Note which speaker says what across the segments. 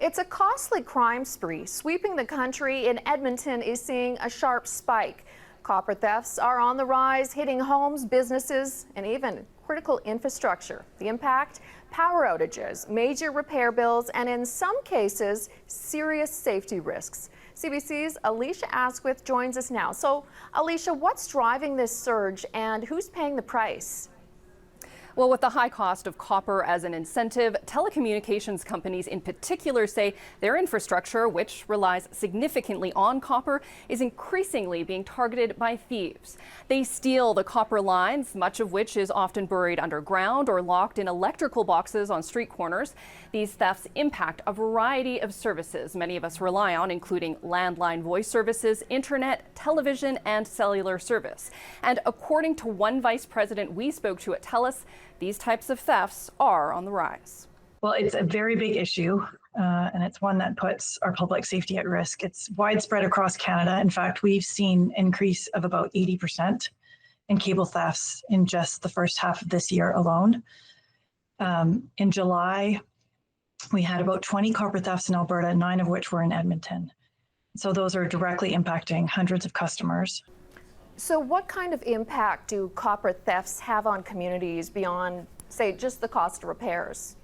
Speaker 1: It's a costly crime spree sweeping the country. In Edmonton is seeing a sharp spike. Copper thefts are on the rise, hitting homes, businesses, and even critical infrastructure. The impact? Power outages, major repair bills, and in some cases, serious safety risks. CBC's Alicia Asquith joins us now. So, Alicia, what's driving this surge and who's paying the price?
Speaker 2: Well, with the high cost of copper as an incentive, telecommunications companies in particular say their infrastructure, which relies significantly on copper, is increasingly being targeted by thieves. They steal the copper lines, much of which is often buried underground or locked in electrical boxes on street corners. These thefts impact a variety of services many of us rely on, including landline voice services, internet, television, and cellular service. And according to one vice president we spoke to at TELUS, these types of thefts are on the rise.
Speaker 3: Well, it's a very big issue, and it's one that puts our public safety at risk. It's widespread across Canada. In fact, we've seen an increase of about 80% in cable thefts in just the first half of this year alone. In July, we had about 20 copper thefts in Alberta, 9 of which were in Edmonton. So those are directly impacting hundreds of customers.
Speaker 1: So what kind of impact do copper thefts have on communities beyond, say, just the cost of repairs?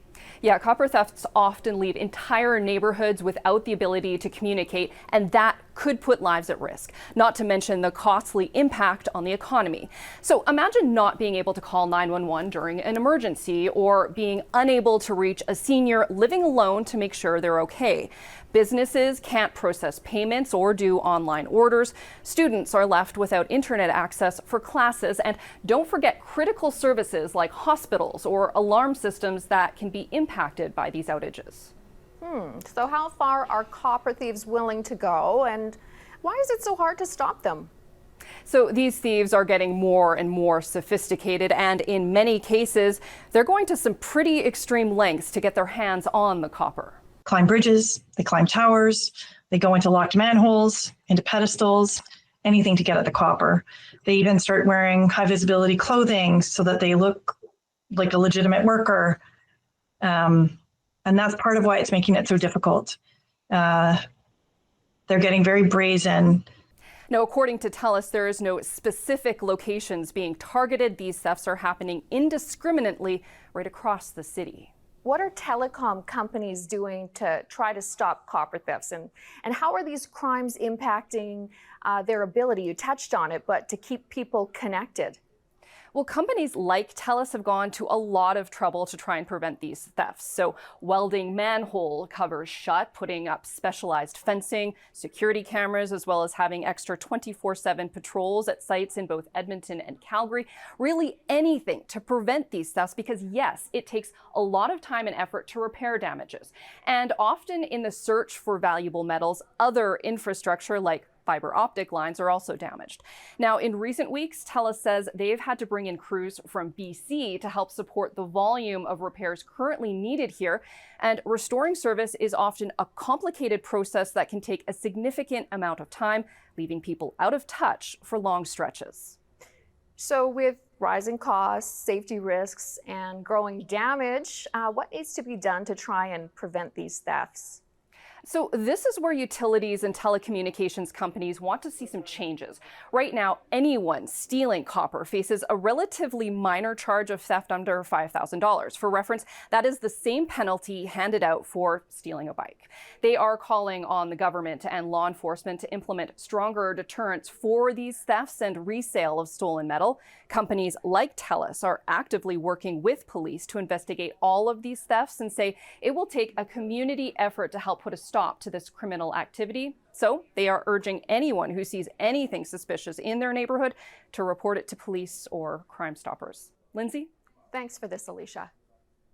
Speaker 2: Yeah, copper thefts often leave entire neighborhoods without the ability to communicate, and that could put lives at risk, not to mention the costly impact on the economy. So imagine not being able to call 911 during an emergency or being unable to reach a senior living alone to make sure they're okay. Businesses can't process payments or do online orders. Students are left without internet access for classes. And don't forget critical services like hospitals or alarm systems that can be impacted by these outages.
Speaker 1: So how far are copper thieves willing to go, and why is it so hard to stop them?
Speaker 2: So these thieves are getting more and more sophisticated, and in many cases, they're going to some pretty extreme lengths to get their hands on the copper.
Speaker 3: Climb bridges, they climb towers, they go into locked manholes, into pedestals, anything to get at the copper. They even start wearing high visibility clothing so that they look like a legitimate worker. And that's part of why it's making it so difficult. They're getting very brazen.
Speaker 2: Now, according to TELUS, there is no specific locations being targeted. These thefts are happening indiscriminately right across the city.
Speaker 1: What are telecom companies doing to try to stop copper thefts? And how are these crimes impacting their ability? You touched on it, but to keep people connected.
Speaker 2: Well, companies like TELUS have gone to a lot of trouble to try and prevent these thefts. So welding manhole covers shut, putting up specialized fencing, security cameras, as well as having extra 24/7 patrols at sites in both Edmonton and Calgary. Really anything to prevent these thefts, because yes, it takes a lot of time and effort to repair damages. And often in the search for valuable metals, other infrastructure like fiber optic lines are also damaged. Now, in recent weeks, TELUS says they've had to bring in crews from BC to help support the volume of repairs currently needed here. And restoring service is often a complicated process that can take a significant amount of time, leaving people out of touch for long stretches.
Speaker 1: So with rising costs, safety risks, and growing damage, what needs to be done to try and prevent these thefts?
Speaker 2: So this is where utilities and telecommunications companies want to see some changes. Right now, anyone stealing copper faces a relatively minor charge of theft under $5,000. For reference, that is the same penalty handed out for stealing a bike. They are calling on the government and law enforcement to implement stronger deterrents for these thefts and resale of stolen metal. Companies like TELUS are actively working with police to investigate all of these thefts and say it will take a community effort to help put a stop to this criminal activity. So they are urging anyone who sees anything suspicious in their neighborhood to report it to police or Crime Stoppers. Lindsay?
Speaker 1: Thanks for this, Alicia.